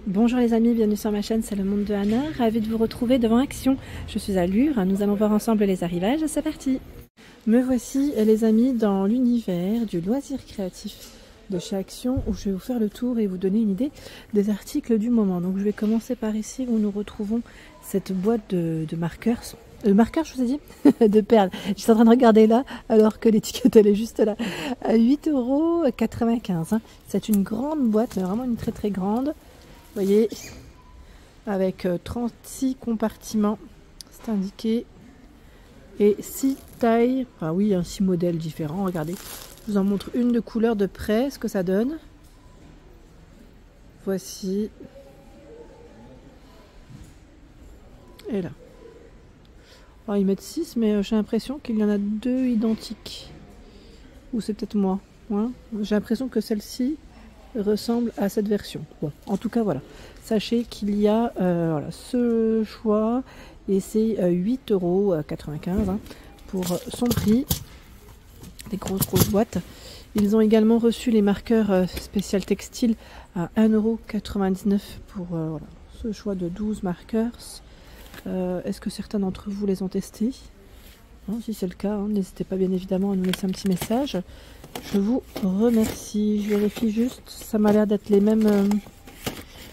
Bonjour les amis, bienvenue sur ma chaîne, c'est le monde de Anna, ravie de vous retrouver devant Action. Je suis à Lure, nous allons voir ensemble les arrivages, c'est parti. Me voici les amis dans l'univers du loisir créatif de chez Action où je vais vous faire le tour et vous donner une idée des articles du moment. Donc je vais commencer par ici où nous retrouvons cette boîte de marqueurs. Marqueurs, je vous ai dit, de perles. Je suis en train de regarder là, alors que l'étiquette elle est juste là. À 8,95 €. Hein. C'est une grande boîte, mais vraiment une très très grande. Vous voyez, avec 36 compartiments, c'est indiqué. Et 6 tailles, enfin oui, 6 modèles différents. Regardez, je vous en montre une de couleur de près, ce que ça donne. Voici. Et là. Alors, ils mettent 6, mais j'ai l'impression qu'il y en a 2 identiques. Ou c'est peut-être moi. Ouais. J'ai l'impression que celle-ci ressemble à cette version. Bon, en tout cas, voilà. Sachez qu'il y a voilà, ce choix et c'est 8,95 € hein, pour son prix. Des grosses boîtes. Ils ont également reçu les marqueurs spécial textile à 1,99 € pour voilà, ce choix de 12 marqueurs. Est-ce que certains d'entre vous les ont testés? Si c'est le cas, hein, n'hésitez pas bien évidemment à nous laisser un petit message. Je vous remercie. Je vérifie juste, ça m'a l'air d'être les mêmes,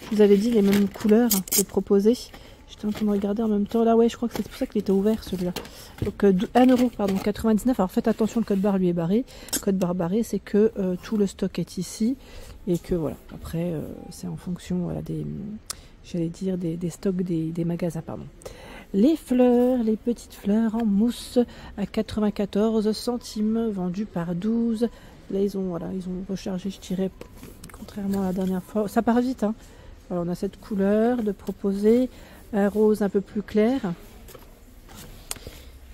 je vous avais dit, les mêmes couleurs de proposées. J'étais en train de regarder en même temps. Là, ouais, je crois que c'est pour ça qu'il était ouvert celui-là. Donc 1,99 €. Alors faites attention, le code barre lui est barré. Le code barre barré, c'est que tout le stock est ici. Et que voilà, après, c'est en fonction voilà, des, j'allais dire, des stocks des magasins, pardon. Les fleurs, les petites fleurs en mousse à 94 centimes, vendues par 12. Là, ils ont rechargé, je dirais, contrairement à la dernière fois. Ça part vite, hein. Alors, on a cette couleur de proposer, un rose un peu plus clair.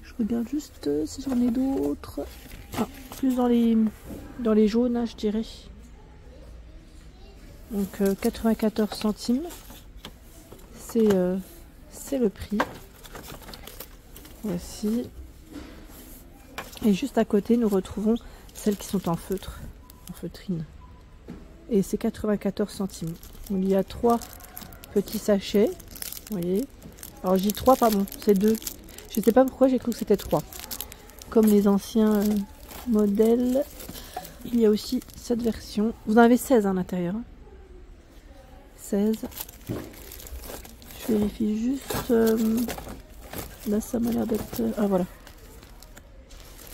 Je regarde juste si j'en ai d'autres. Ah, plus dans les jaunes, hein, je dirais. Donc, 94 centimes. C'est le prix. Voici. Et juste à côté, nous retrouvons celles qui sont en feutre, en feutrine. Et c'est 94 centimes. Il y a 3 petits sachets. Vous voyez. Alors, j'ai 3, pardon, c'est 2. Je ne sais pas pourquoi j'ai cru que c'était 3. Comme les anciens modèles, il y a aussi cette version. Vous en avez 16 à l'intérieur. 16. Je vérifie juste. Là, ça m'a l'air d'être... Ah, voilà.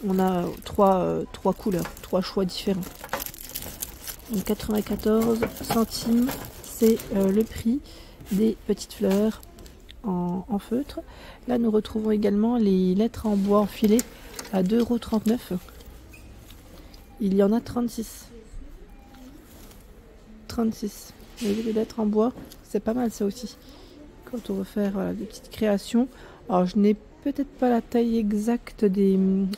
On a 3 couleurs, 3 choix différents. Donc 94 centimes, c'est le prix des petites fleurs en feutre. Là, nous retrouvons également les lettres en bois enfilées à 2,39 €. Il y en a 36. 36. Vous voyez les lettres en bois, c'est pas mal ça aussi. Quand on veut faire voilà, des petites créations. Alors, je n'ai peut-être pas la taille exacte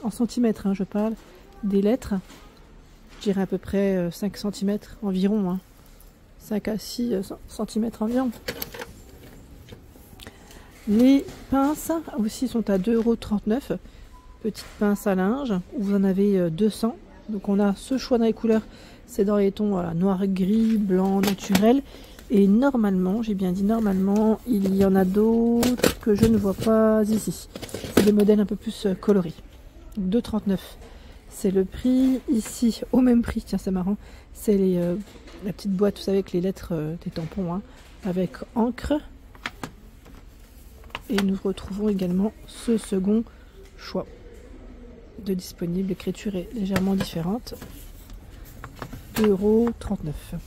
en centimètres, hein, je parle, des lettres. Je dirais à peu près 5 cm environ. Hein. 5 à 6 cm environ. Les pinces aussi sont à 2,39 €. Petites pinces à linge, où vous en avez 200. Donc, on a ce choix dans les couleurs. C'est dans les tons voilà, noir, gris, blanc, naturel. Et normalement, j'ai bien dit normalement, il y en a d'autres que je ne vois pas ici. C'est des modèles un peu plus colorés. 2,39 €. C'est le prix. Ici, au même prix, tiens c'est marrant, c'est la petite boîte, vous savez, avec les lettres des tampons, hein, avec encre. Et nous retrouvons également ce second choix de disponible. L'écriture est légèrement différente. 2,39 €.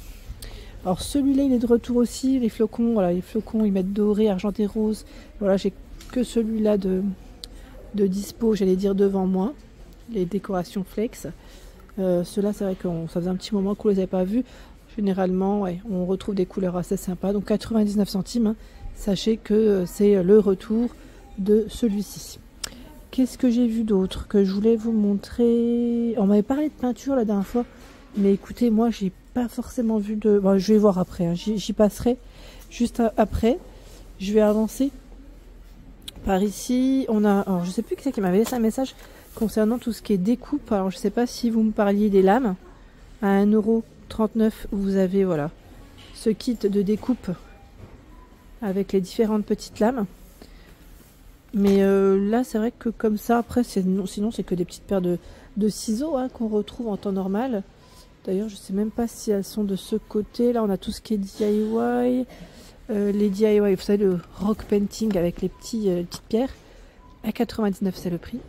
Alors celui-là il est de retour aussi, les flocons, voilà, les flocons ils mettent doré, argenté, rose. Voilà, j'ai que celui-là de dispo, j'allais dire devant moi, les décorations flex. Ceux-là c'est vrai que ça faisait un petit moment qu'on les avait pas vus. Généralement, ouais, on retrouve des couleurs assez sympas, donc 99 centimes. Hein. Sachez que c'est le retour de celui-ci. Qu'est-ce que j'ai vu d'autre que je voulais vous montrer? On m'avait parlé de peinture la dernière fois, mais écoutez, moi j'ai pas forcément vu de... Bon, je vais voir après, hein. J'y passerai juste après. Je vais avancer par ici. On a... Alors je sais plus qui c'est qui m'avait laissé un message concernant tout ce qui est découpe. Alors je sais pas si vous me parliez des lames. À 1,39 €, vous avez voilà ce kit de découpe avec les différentes petites lames. Mais là, c'est vrai que comme ça, après, sinon c'est que des petites paires de ciseaux hein, qu'on retrouve en temps normal. D'ailleurs, je sais même pas si elles sont de ce côté. Là, on a tout ce qui est DIY. Les DIY, vous savez, le rock painting avec les petites pierres. À 99, c'est le prix.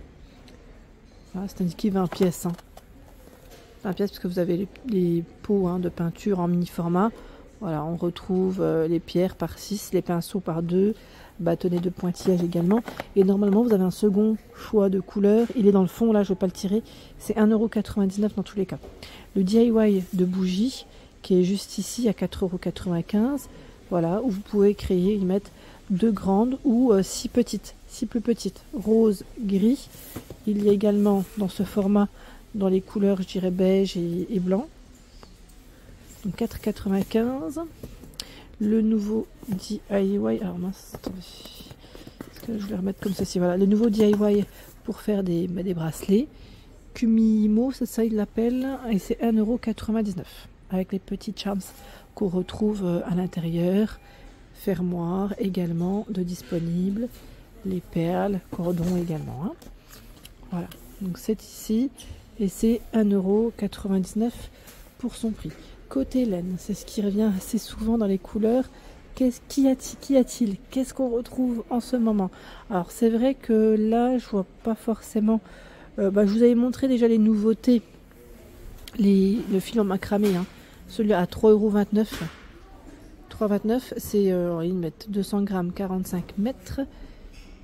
Voilà, c'est indiqué 20 pièces. Hein. 20 pièces parce que vous avez les pots hein, de peinture en mini format. Voilà, on retrouve les pierres par 6, les pinceaux par 2, bâtonnets de pointillage également. Et normalement, vous avez un second choix de couleur. Il est dans le fond, là, je ne vais pas le tirer. C'est 1,99 € dans tous les cas. Le DIY de bougie, qui est juste ici à 4,95 €. Voilà, où vous pouvez créer, y mettre 2 grandes ou 6 petites, 6 plus petites. Rose, gris. Il y a également dans ce format, dans les couleurs, je dirais beige et blanc. Donc 4,95 €. Le nouveau DIY. Alors mince, attendez. Parce que je vais le remettre comme ceci. Voilà, le nouveau DIY pour faire des bracelets. Kumimo, c'est ça il l'appelle. Et c'est 1,99 € avec les petits charms qu'on retrouve à l'intérieur. Fermoir également de disponible. Les perles, cordon également. Hein. Voilà, donc c'est ici. Et c'est 1,99 € pour son prix. Côté laine, c'est ce qui revient assez souvent dans les couleurs. Qu'y a-t-il? Qu'est-ce qu'on retrouve en ce moment? Alors c'est vrai que là, je vois pas forcément... je vous avais montré déjà les nouveautés. Le fil en macramé, hein. Celui à 3,29 €. 3,29 €, c'est... ils mettent 200 grammes, 45 mètres.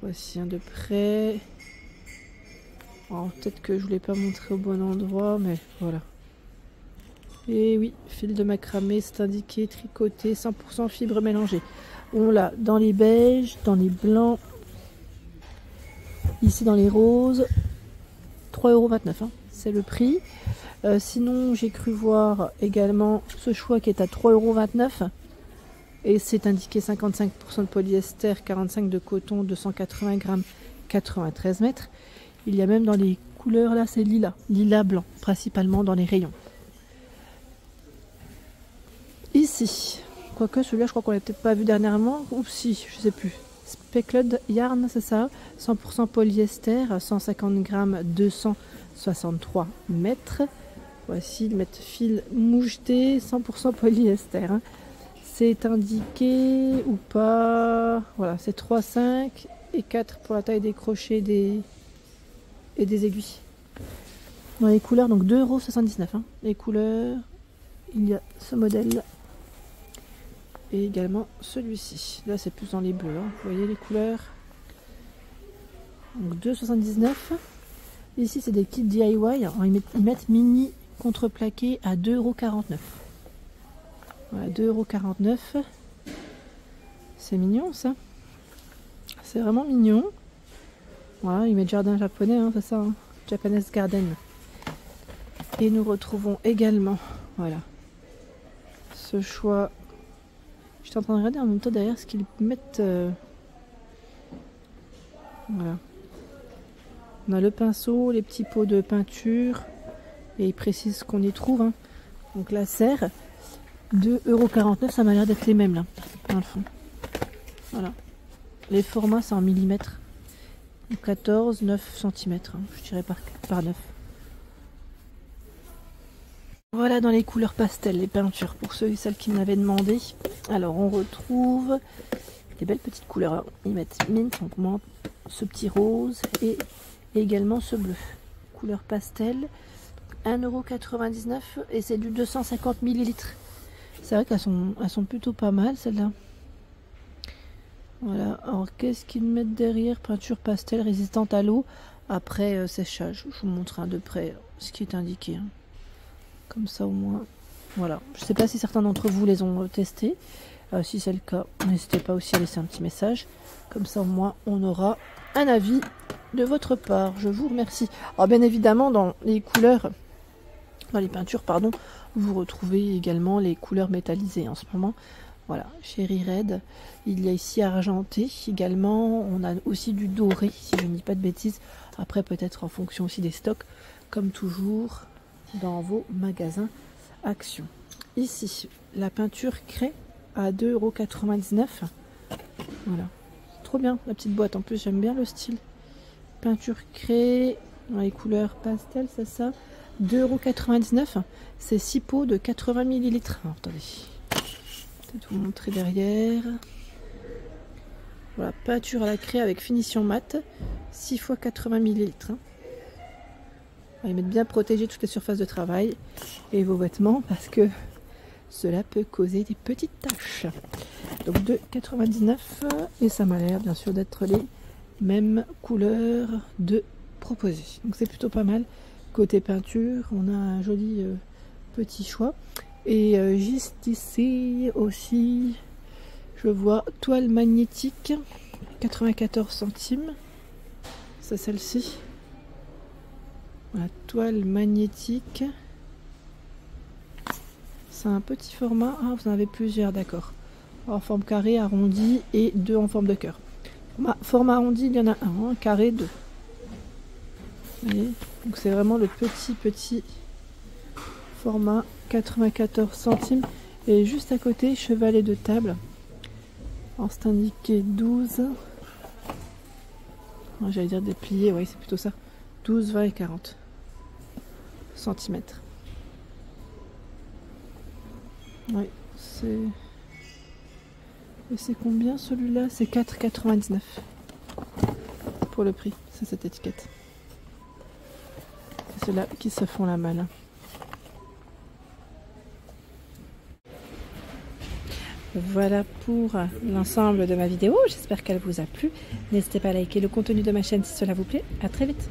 Voici un de près. Peut-être que je ne l'ai pas montré au bon endroit, mais voilà. Et oui, fil de macramé, c'est indiqué, tricoté, 100% fibres mélangées. On l'a dans les beiges, dans les blancs, ici dans les roses, 3,29 €, hein, c'est le prix. Sinon, j'ai cru voir également ce choix qui est à 3,29 € et c'est indiqué 55% de polyester, 45 de coton, 280 grammes, 93 mètres. Il y a même dans les couleurs, là c'est lilas blanc, principalement dans les rayons. Ici, quoique celui-là je crois qu'on l'a peut-être pas vu dernièrement, ou si, je sais plus. Speckled Yarn, c'est ça, 100% polyester, 150 grammes, 263 mètres. Voici, ils mettent fil moucheté, 100% polyester. Hein. C'est indiqué ou pas, voilà, c'est 3,5 et 4 pour la taille des crochets et des aiguilles. Dans les couleurs, donc 2,79 €. Hein. Les couleurs, il y a ce modèle et également celui-ci. Là, c'est plus dans les bleus. Hein. Vous voyez les couleurs. Donc 2,79 €. Ici, c'est des kits DIY. Alors, ils mettent mini contreplaqué à 2,49 €. Voilà, 2,49 €. C'est mignon ça. C'est vraiment mignon. Voilà, ils mettent jardin japonais, hein, c'est ça, hein, Japanese Garden. Et nous retrouvons également, voilà, ce choix. Je suis en train de regarder en même temps derrière ce qu'ils mettent. Voilà. On a le pinceau, les petits pots de peinture, et ils précisent ce qu'on y trouve. Hein. Donc la serre, 2,49 €, ça m'a l'air d'être les mêmes là, dans le fond. Voilà. Les formats, c'est en millimètres. 14, 9 cm, hein, je dirais par 9. Voilà dans les couleurs pastel, les peintures, pour ceux et celles qui m'avaient demandé. Alors on retrouve des belles petites couleurs. Ils mettent mint, donc ce petit rose et également ce bleu. Couleur pastel, 1,99 € et c'est du 250 ml. C'est vrai qu'elles sont plutôt pas mal celles-là. Voilà, alors qu'est-ce qu'ils mettent derrière? Peinture pastel résistante à l'eau après séchage. Je vous montre de près ce qui est indiqué. Hein. Comme ça au moins. Voilà, je ne sais pas si certains d'entre vous les ont testés. Si c'est le cas, n'hésitez pas aussi à laisser un petit message. Comme ça au moins on aura un avis de votre part. Je vous remercie. Alors bien évidemment dans les couleurs, dans les peintures pardon, vous retrouvez également les couleurs métallisées en ce moment. Voilà, Cherry Red, il y a ici argenté également, on a aussi du doré, si je ne dis pas de bêtises, après peut-être en fonction aussi des stocks, comme toujours dans vos magasins Action. Ici, la peinture craie à 2,99 €, Voilà. Trop bien la petite boîte. En plus, j'aime bien le style. Peinture craie dans les couleurs pastel, c'est ça. 2,99 €. C'est 6 pots de 80 ml. Alors, attendez. Peut-être vous montrer derrière. Voilà, peinture à la craie avec finition mat. 6 x 80 ml. Ils mettent bien protéger toutes les surfaces de travail et vos vêtements parce que cela peut causer des petites taches. Donc 2,99 € et ça m'a l'air bien sûr d'être les mêmes couleurs de proposées. Donc c'est plutôt pas mal. Côté peinture, on a un joli petit choix. Et juste ici aussi, je vois toile magnétique, 94 centimes. C'est celle-ci. La toile magnétique. C'est un petit format. Ah, vous en avez plusieurs, d'accord. En forme carré, arrondi et 2 en forme de cœur. Format arrondi, il y en a un carré 2. Vous voyez, donc c'est vraiment le petit format, 94 centimes. Et juste à côté, chevalet de table. Alors c'est indiqué 12. J'allais dire déplié, oui, c'est plutôt ça. 12, 20 et 40 centimètres. Oui, c'est... Et c'est combien celui-là? C'est 4,99 € pour le prix, c'est cette étiquette. C'est ceux-là qui se font la malle. Voilà pour l'ensemble de ma vidéo, j'espère qu'elle vous a plu. N'hésitez pas à liker le contenu de ma chaîne si cela vous plaît. À très vite.